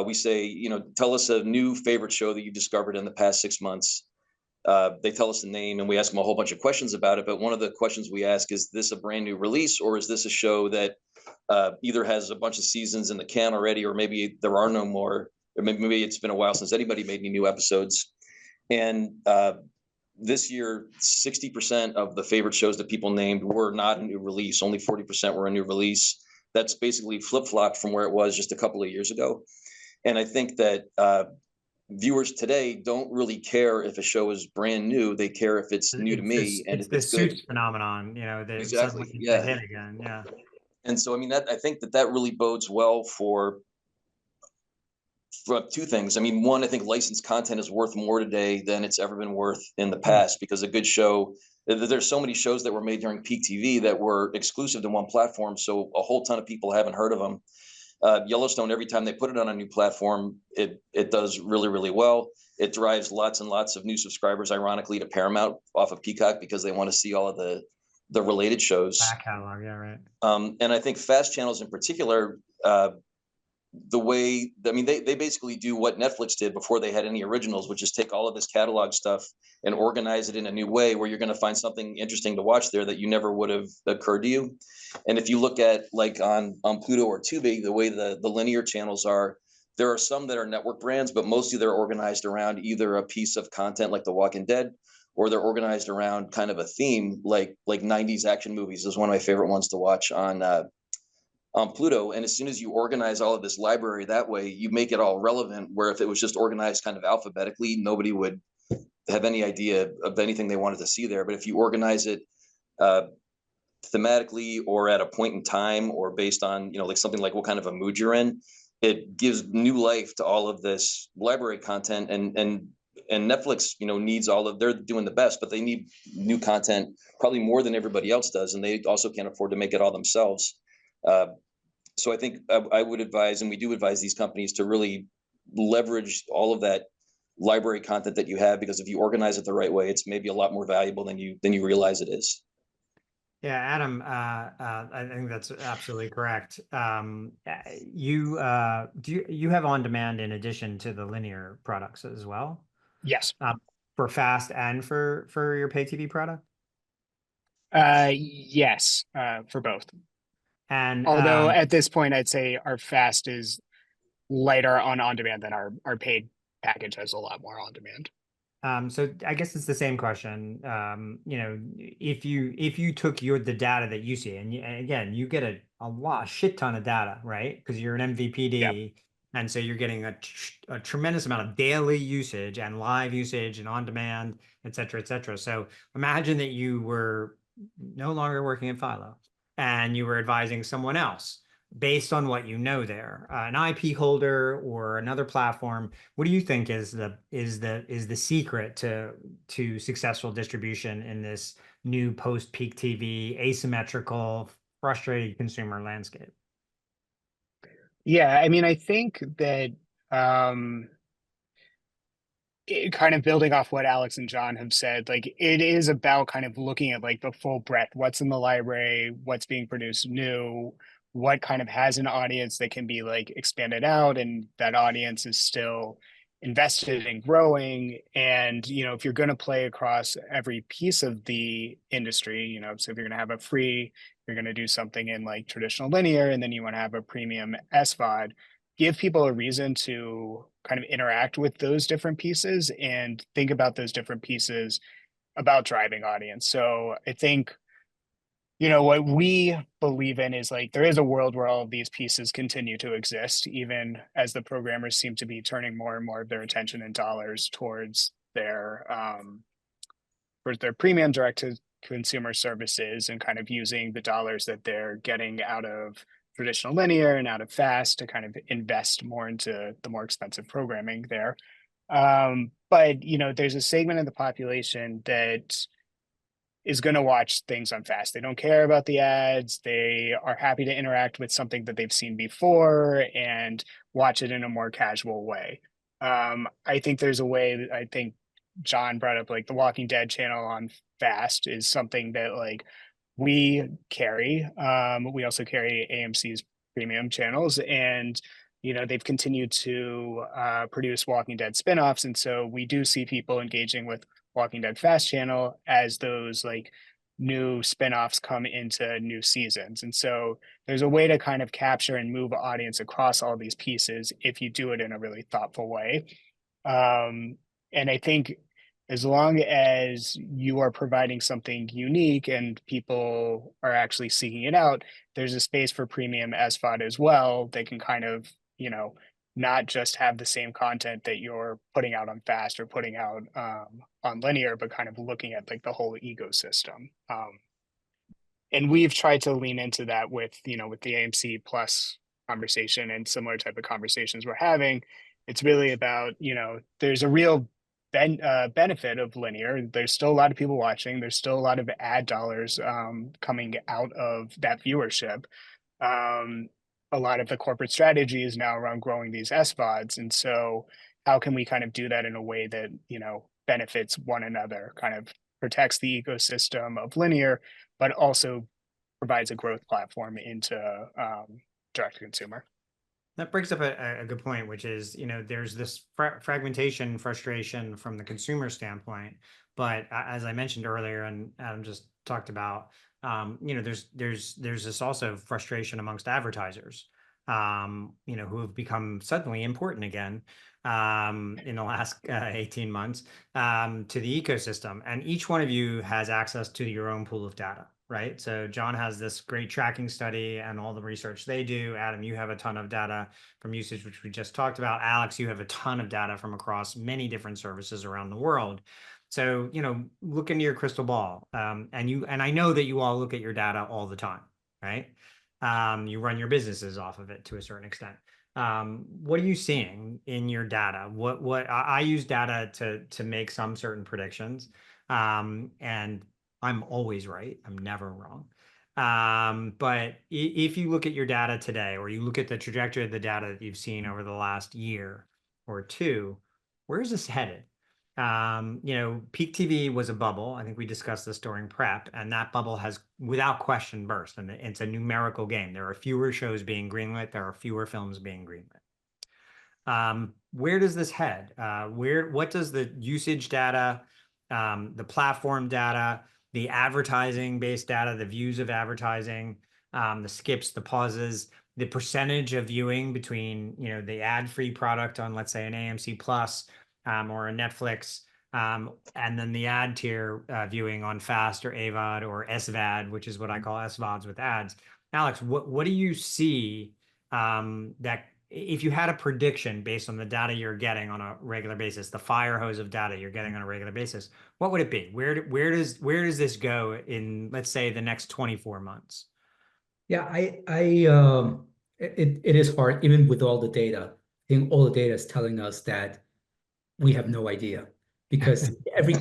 We say, tell us a new favorite show that you discovered in the past 6 months. They tell us the name and we ask them a whole bunch of questions about it. But one of the questions we ask is this a brand new release, or is this a show that either has a bunch of seasons in the can already, or maybe there are no more, or maybe it's been a while since anybody made any new episodes. And this year, 60% of the favorite shows that people named were not a new release. Only 40% were a new release. That's basically flip-flopped from where it was just a couple of years ago. And I think that viewers today don't really care if a show is brand new. They care if it's new to me and it's if the it's good. Suits phenomenon, that Exactly. suddenly it's Yeah. a hit again. Yeah. And so, I mean, I think that really bodes well for two things. I mean, one, I think licensed content is worth more today than it's ever been worth in the past, because a good show, there's so many shows that were made during peak TV that were exclusive to one platform. So a whole ton of people haven't heard of them. Yellowstone, every time they put it on a new platform, it does really, really well. It drives lots and lots of new subscribers, ironically, to Paramount off of Peacock, because they want to see all of the related shows. Back catalog, yeah, right. And I think fast channels in particular, the way, I mean, they basically do what Netflix did before they had any originals, which is take all of this catalog stuff and organize it in a new way where you're going to find something interesting to watch there that you never would have occurred to you. And if you look at like on Pluto or Tubi, the way the linear channels are, there are some that are network brands, but mostly they're organized around either a piece of content like The Walking Dead, or they're organized around kind of a theme like 90s action movies is one of my favorite ones to watch on Pluto. And as soon as you organize all of this library that way, you make it all relevant, where if it was just organized kind of alphabetically, nobody would have any idea of anything they wanted to see there. But if you organize it thematically, or at a point in time, or based on, like something like what kind of a mood you're in, it gives new life to all of this library content. And Netflix, needs they're doing the best, but they need new content probably more than everybody else does. And they also can't afford to make it all themselves. So I think I would advise, and we do advise these companies to really leverage all of that library content that you have, because if you organize it the right way, it's maybe a lot more valuable than you realize it is. Yeah, Adam, I think that's absolutely correct. You you have on demand in addition to the linear products as well? Yes. For fast and for your pay TV product? Yes, for both. And although at this point, I'd say our fast is lighter on demand than our paid package has a lot more on demand. So I guess it's the same question. If you took the data that you see, and again, you get a shit ton of data, right? Because you're an MVPD, Yep. and so you're getting a tremendous amount of daily usage and live usage and on demand, et cetera, et cetera. So imagine that you were no longer working at Philo and you were advising someone else based on what you know there, an IP holder or another platform. What do you think is the secret to successful distribution in this new post-peak TV, asymmetrical, frustrated consumer landscape? Yeah, I mean, I think that kind of building off what Alex and John have said, like it is about kind of looking at like the full breadth, what's in the library, what's being produced new, what kind of has an audience that can be like expanded out, and that audience is still invested in growing. And, if you're going to play across every piece of the industry, so if you're going to have a free, you're going to do something in like traditional linear, and then you want to have a premium SVOD, give people a reason to kind of interact with those different pieces and think about those different pieces about driving audience. So I think, what we believe in is like there is a world where all of these pieces continue to exist, even as the programmers seem to be turning more and more of their attention and dollars towards their premium direct to consumer services, and kind of using the dollars that they're getting out of traditional linear and out of fast to kind of invest more into the more expensive programming there. But there's a segment of the population that is going to watch things on fast. They don't care about the ads. They are happy to interact with something that they've seen before and watch it in a more casual way. I think there's a way that I think John brought up, like the Walking Dead channel on fast is something that like we carry. We also carry AMC's premium channels, and they've continued to produce Walking Dead spinoffs, and so we do see people engaging with Walking Dead Fast channel as those like new spinoffs come into new seasons. And so there's a way to kind of capture and move audience across all these pieces if you do it in a really thoughtful way. And I think as long as you are providing something unique and people are actually seeking it out, there's a space for premium SVOD as well. They can kind of, not just have the same content that you're putting out on fast or putting out on linear, but kind of looking at like the whole ecosystem. And we've tried to lean into that with the AMC Plus conversation and similar type of conversations we're having. It's really about, there's a real benefit of linear. There's still a lot of people watching. There's still a lot of ad dollars coming out of that viewership. A lot of the corporate strategy is now around growing these SVODs. And so how can we kind of do that in a way that, benefits one another, kind of protects the ecosystem of linear, but also provides a growth platform into direct to consumer. That brings up a good point, which is, there's this fragmentation, frustration from the consumer standpoint. But as I mentioned earlier, and Adam just talked about, there's this also frustration amongst advertisers, who have become suddenly important again in the last 18 months to the ecosystem. And each one of you has access to your own pool of data, right? So John has this great tracking study and all the research they do. Adam, you have a ton of data from usage, which we just talked about. Alex, you have a ton of data from across many different services around the world. So, look into your crystal ball. And I know that you all look at your data all the time, right? You run your businesses off of it to a certain extent. What are you seeing in your data? What I use data to make some certain predictions. And I'm always right. I'm never wrong. But if you look at your data today, or you look at the trajectory of the data that you've seen over the last year or two, where is this headed? Peak TV was a bubble. I think we discussed this during prep, and that bubble has without question burst. And it's a numerical game. There are fewer shows being greenlit. There are fewer films being greenlit. Where does this head? What does the usage data, the platform data, the advertising based data, the views of advertising, the skips, the pauses, the percentage of viewing between, the ad-free product on, let's say, an AMC Plus or a Netflix, and then the ad tier viewing on FAST or AVOD or SVAD, which is what I call SVODs with ads. Alex, what do you see that if you had a prediction based on the data you're getting on a regular basis, the fire hose of data you're getting on a regular basis, what would it be? Where does this go in, let's say, the next 24 months? Yeah, it is hard, even with all the data. I think all the data is telling us that we have no idea, because every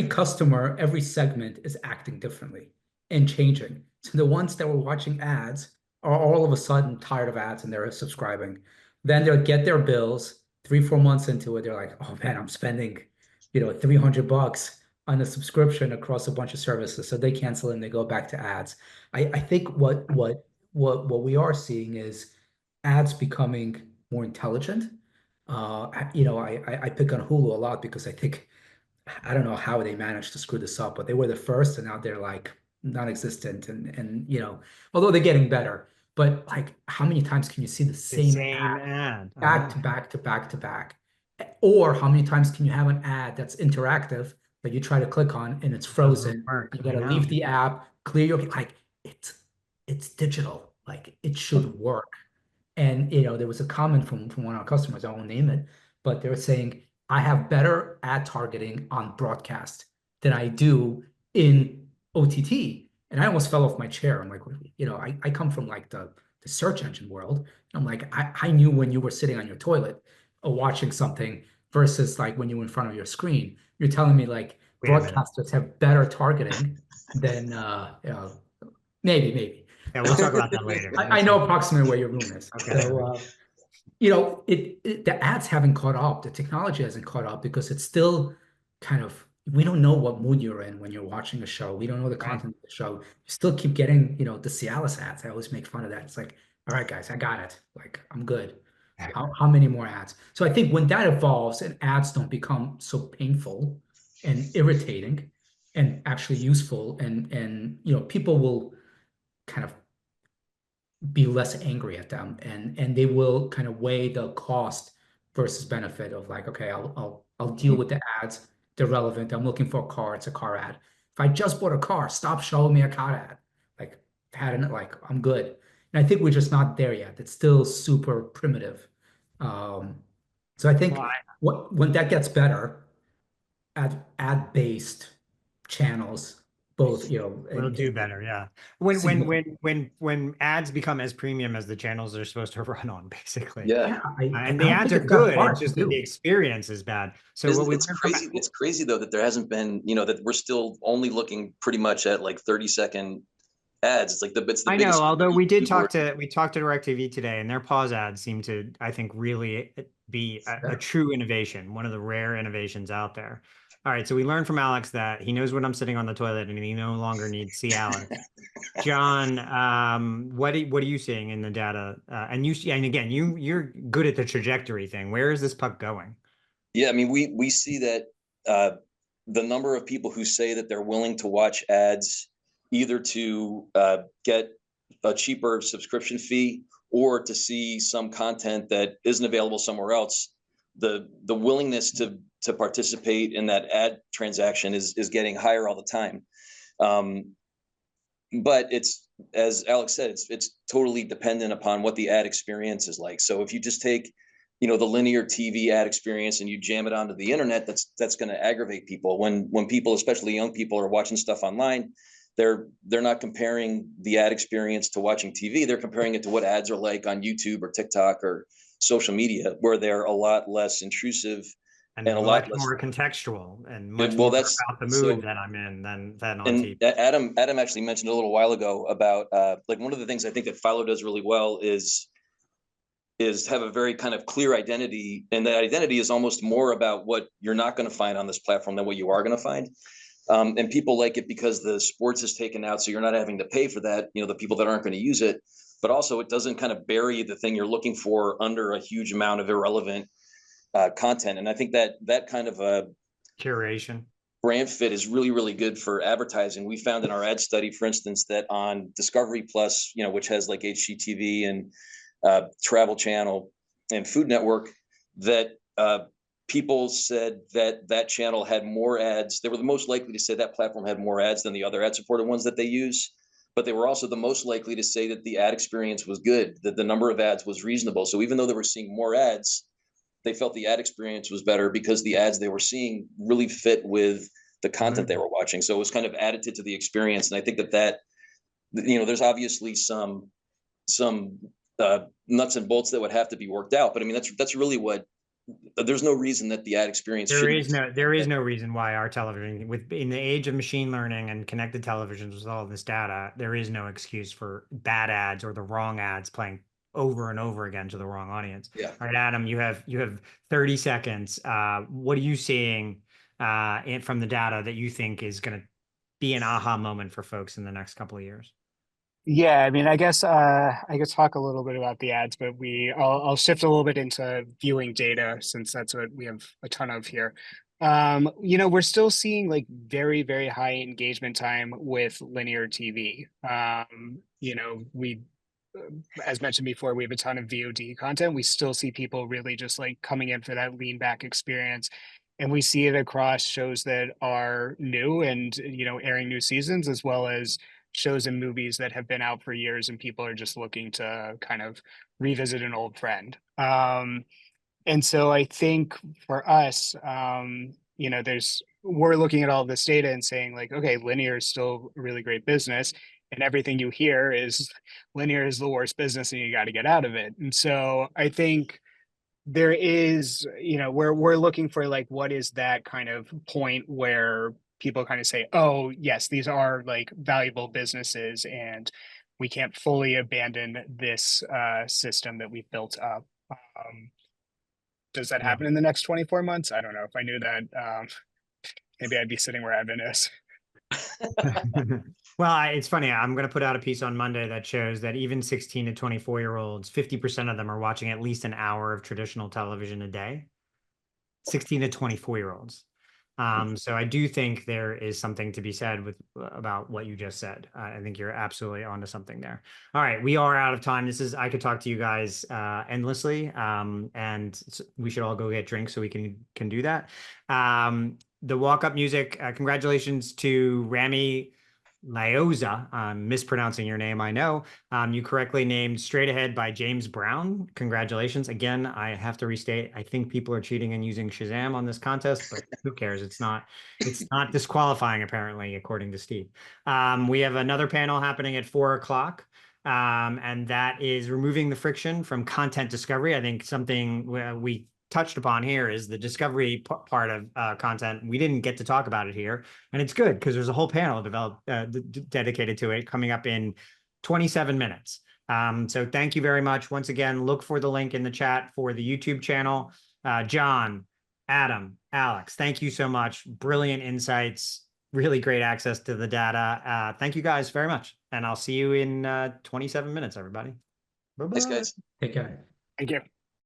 customer, every segment is acting differently and changing. So the ones that were watching ads are all of a sudden tired of ads and they're subscribing. Then they'll get their bills 3-4 months into it. They're like, oh man, I'm spending, $300 on a subscription across a bunch of services. So they cancel and they go back to ads. I think what we are seeing is ads becoming more intelligent. I pick on Hulu a lot because I think I don't know how they managed to screw this up, but they were the first, and now they're like non-existent. And although they're getting better, but like, how many times can you see the The same same ad. I back know. to back to back to back? Or how many times can you have an ad that's interactive that you try to click on and it's Doesn't frozen? work. You I got to know. leave the app, clear your like it's digital. Like it should work. And there was a comment from one of our customers, I won't name it, but they were saying, I have better ad targeting on broadcast than I do in OTT. And I almost fell off my chair. I'm like, I come from like the search engine world. I'm like, I knew when you were sitting on your toilet or watching something versus like when you were in front of your screen. You're telling me like Wait a minute. broadcasters have better targeting than maybe. Yeah, we'll talk about that later. I know approximately where your room is. Okay. So, the ads haven't caught up. The technology hasn't caught up because it's still kind of, we don't know what mood you're in when you're watching a show. We don't know the Right. content of the show. You still keep getting, the Cialis ads. I always make fun of that. It's like, all right, guys, I got it. Like, I'm good. How many more ads? So I think when that evolves and ads don't become so painful and irritating and actually useful, and people will kind of be less angry at them, and they will kind of weigh the cost versus benefit of like, okay, I'll deal with the ads. They're relevant. I'm looking for a car. It's a car ad. If I just bought a car, stop showing me a car ad. Like, like, I'm good. And I think we're just not there yet. It's still super primitive. So I think Well, when that gets better, ad-based channels, both, we'll and do better. Yeah. When ads become as premium as the channels they're supposed to run on, basically. Yeah. yeah, I And the don't ads think are it's that good. It's hard to just that the do. experience is bad. So what we It's learned crazy. It's crazy though that there hasn't been, that we're still only looking pretty much at like 30-second ads. It's like it's the I know, biggest although we keyboard. talked to DirecTV today, and their pause ads seem to, I think, really be a true innovation, one of the rare innovations out there. All right, so we learned from Alex that he knows when I'm sitting on the toilet and he no longer needs Cialis. John, what are you seeing in the data? And again, you're good at the trajectory thing. Where is this puck going? Yeah, I mean, we see that the number of people who say that they're willing to watch ads either to get a cheaper subscription fee or to see some content that isn't available somewhere else, the willingness to participate in that ad transaction is getting higher all the time. But it's, as Alex said, it's totally dependent upon what the ad experience is like. So if you just take the linear TV ad experience and you jam it onto the internet, that's going to aggravate people. When people, especially young people, are watching stuff online, they're not comparing the ad experience to watching TV. They're comparing it to what ads are like on YouTube or TikTok or social media, where they're a lot less intrusive And and a lot much less. more contextual and much Well, more that's about the so. mood that I'm in than on And TV. Adam actually mentioned a little while ago about like one of the things I think that Philo does really well is have a very kind of clear identity, and that identity is almost more about what you're not going to find on this platform than what you are going to find. And people like it because the sports is taken out, so you're not having to pay for that. The people that aren't going to use it, but also it doesn't kind of bury the thing you're looking for under a huge amount of irrelevant content. And I think that kind of a Curation. brand fit is really, really good for advertising. We found in our ad study, for instance, that on Discovery Plus, which has like HGTV and Travel Channel and Food Network, that people said that channel had more ads. They were the most likely to say that platform had more ads than the other ad-supported ones that they use. But they were also the most likely to say that the ad experience was good, that the number of ads was reasonable. So even though they were seeing more ads, they felt the ad experience was better because the ads they were seeing really fit with the content they were watching. So it was kind of additive to the experience. And I think that there's obviously some nuts and bolts that would have to be worked out. But I mean, that's really what. There's no reason that the ad experience There shouldn't. is no reason why our television, in the age of machine learning and connected televisions with all this data, there is no excuse for bad ads or the wrong ads playing over and over again to the wrong audience. Yeah. All right, Adam, you have 30 seconds. What are you seeing from the data that you think is going to be an aha moment for folks in the next couple of years? Yeah, I mean, I guess I could talk a little bit about the ads, but I'll shift a little bit into viewing data since that's what we have a ton of here. You know, we're still seeing like very, very high engagement time with linear TV. You know, as mentioned before, we have a ton of VOD content. We still see people really just like coming in for that lean back experience. And we see it across shows that are new and, you know, airing new seasons, as well as shows and movies that have been out for years and people are just looking to kind of revisit an old friend. And so I think for us, you know, we're looking at all this data and saying like, okay, linear is still a really great business. And everything you hear is linear is the worst business and you got to get out of it. And so I think there is, you know, we're looking for like, what is that kind of point where people kind of say, oh, yes, these are like valuable businesses and we can't fully abandon this system that we've built up. Does that happen in the next 24 months? I don't know. If I knew that, maybe I'd be sitting where Evan is. Well, it's funny. I'm going to put out a piece on Monday that shows that even 16 to 24-year-olds, 50% of them are watching at least an hour of traditional television a day. 16 to 24-year-olds. So I do think there is something to be said about what you just said. I think you're absolutely onto something there. All right, we are out of time. I could talk to you guys endlessly, and we should all go get drinks so we can do that. The walk-up music, congratulations to Rami Lioza. I'm mispronouncing your name, I know. You correctly named Straight Ahead by James Brown. Congratulations. Again, I have to restate, I think people are cheating and using Shazam on this contest, but who cares? It's not disqualifying, apparently, according to Steve. We have another panel happening at 4 o'clock. And that is removing the friction from content discovery. I think something we touched upon here is the discovery part of content. We didn't get to talk about it here, and it's good because there's a whole panel developed dedicated to it coming up in 27 minutes. So thank you very much. Once again, look for the link in the chat for the YouTube channel. John, Adam, Alex, thank you so much. Brilliant insights, really great access to the data. Thank you guys very much. And I'll see you in 27 minutes, everybody. Bye-bye. Thanks, guys. Take care. Thank you.